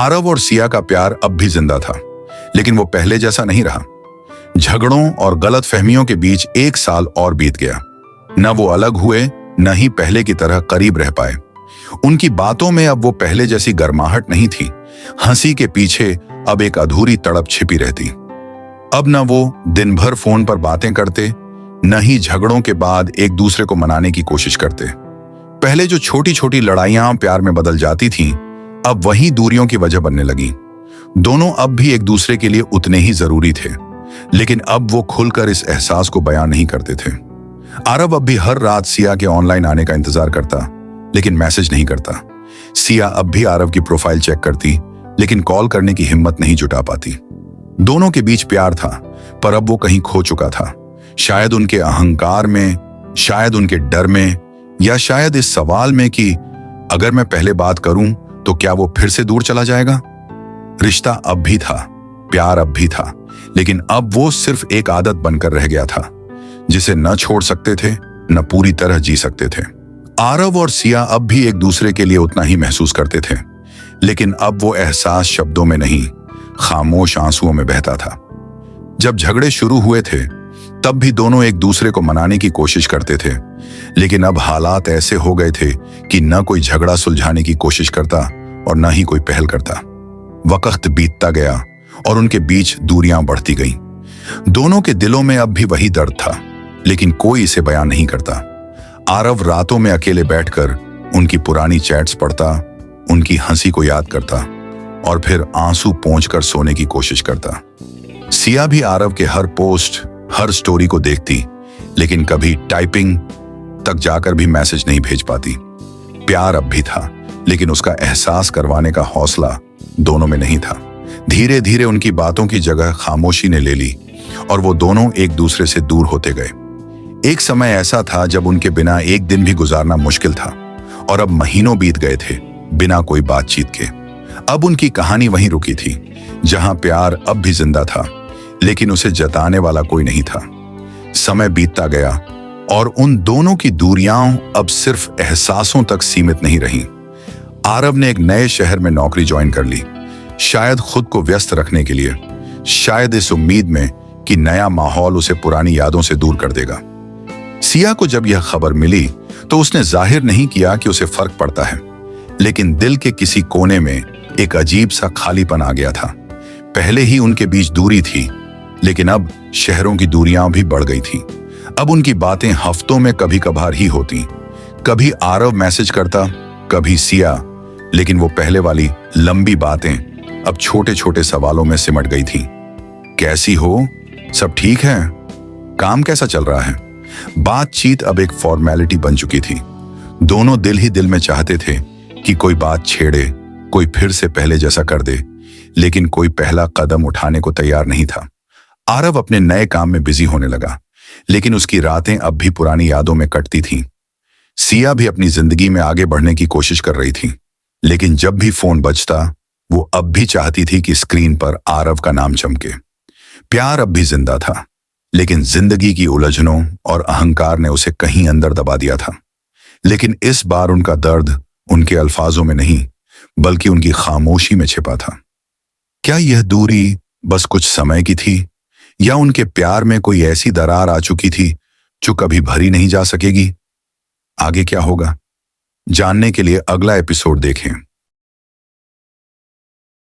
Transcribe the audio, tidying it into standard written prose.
आरव और सिया का प्यार अब भी जिंदा था, लेकिन वो पहले जैसा नहीं रहा। झगड़ों और गलतफहमियों के बीच 1 साल और बीत गया। न वो अलग हुए, न ही पहले की तरह करीब रह पाए। उनकी बातों में अब वो पहले जैसी गर्माहट नहीं थी। हंसी के पीछे अब एक अधूरी तड़प छिपी रहती। अब न वो दिन भर फोन पर बातें करते, न ही झगड़ों के बाद एक दूसरे को मनाने की कोशिश करते। पहले जो छोटी छोटी लड़ाइयां प्यार में बदल जाती थीं, अब वही दूरियों की वजह बनने लगी। दोनों अब भी एक दूसरे के लिए उतने ही जरूरी थे, लेकिन अब वो खुलकर इस एहसास को बयां नहीं करते थे। आरव अब भी हर रात सिया के ऑनलाइन आने का इंतजार करता, लेकिन मैसेज नहीं करता। सिया अब भी आरव की प्रोफाइल चेक करती, लेकिन कॉल करने की हिम्मत नहीं जुटा पाती। दोनों के बीच प्यार था, पर अब वो कहीं खो चुका था। शायद उनके अहंकार में, शायद उनके डर में, या शायद इस सवाल में कि अगर मैं पहले बात करूं तो क्या वो फिर से दूर चला जाएगा। रिश्ता अब भी था, प्यार अब भी था, लेकिन अब वो सिर्फ एक आदत बनकर रह गया था, जिसे न छोड़ सकते थे, न पूरी तरह जी सकते थे। आरव और सिया अब भी एक दूसरे के लिए उतना ही महसूस करते थे, लेकिन अब वो एहसास शब्दों में नहीं, खामोश आंसुओं में बहता था। जब झगड़े शुरू हुए थे, तब भी दोनों एक दूसरे को मनाने की कोशिश करते थे, लेकिन अब हालात ऐसे हो गए थे कि न कोई झगड़ा सुलझाने की कोशिश करता और न ही कोई पहल करता। वक्त बीतता गया और उनके बीच दूरियां बढ़ती गईं। दोनों के दिलों में अब भी वही दर्द था, लेकिन कोई इसे बयान नहीं करता। आरव रातों में अकेले बैठकर उनकी पुरानी चैट्स पढ़ता, उनकी हंसी को याद करता और फिर आंसू पोंछकर सोने की कोशिश करता। सिया भी आरव के हर पोस्ट, हर स्टोरी को देखती, लेकिन कभी टाइपिंग तक जाकर भी मैसेज नहीं भेज पाती। प्यार अब भी था, लेकिन उसका एहसास करवाने का हौसला दोनों में नहीं था। धीरे धीरे उनकी बातों की जगह खामोशी ने ले ली और वो दोनों एक दूसरे से दूर होते गए। एक समय ऐसा था जब उनके बिना एक दिन भी गुजारना मुश्किल था, और अब महीनों बीत गए थे बिना कोई बातचीत के। अब उनकी कहानी वहीं रुकी थी, जहां प्यार अब भी जिंदा था, लेकिन उसे जताने वाला कोई नहीं था। समय बीतता गया और उन दोनों की दूरियां अब सिर्फ एहसासों तक सीमित नहीं रहीं। आरव ने एक नए शहर में नौकरी ज्वाइन कर ली, शायद खुद को व्यस्त रखने के लिए, शायद इस उम्मीद में कि नया माहौल उसे पुरानी यादों से दूर कर देगा। सिया को जब यह खबर मिली तो उसने जाहिर नहीं किया कि उसे फर्क पड़ता है, लेकिन दिल के किसी कोने में एक अजीब सा खालीपन आ गया था। पहले ही उनके बीच दूरी थी, लेकिन अब शहरों की दूरियां भी बढ़ गई थी। अब उनकी बातें हफ्तों में कभी कभार ही होती। कभी आरव मैसेज करता, कभी सिया, लेकिन वो पहले वाली लंबी बातें अब छोटे छोटे सवालों में सिमट गई थी। कैसी हो? सब ठीक है? काम कैसा चल रहा है? बातचीत अब एक फॉर्मेलिटी बन चुकी थी। दोनों दिल ही दिल में चाहते थे कि कोई बात छेड़े, कोई फिर से पहले जैसा कर दे, लेकिन कोई पहला कदम उठाने को तैयार नहीं था। आरव अपने नए काम में बिजी होने लगा, लेकिन उसकी रातें अब भी पुरानी यादों में कटती थीं। सिया भी अपनी जिंदगी में आगे बढ़ने की कोशिश कर रही थी, लेकिन जब भी फोन बजता, वो अब भी चाहती थी कि स्क्रीन पर आरव का नाम चमके। प्यार अब भी जिंदा था, लेकिन जिंदगी की उलझनों और अहंकार ने उसे कहीं अंदर दबा दिया था। लेकिन इस बार उनका दर्द उनके अल्फाजों में नहीं, बल्कि उनकी खामोशी में छिपा था। क्या यह दूरी बस कुछ समय की थी, या उनके प्यार में कोई ऐसी दरार आ चुकी थी जो कभी भरी नहीं जा सकेगी? आगे क्या होगा, जानने के लिए अगला एपिसोड देखें।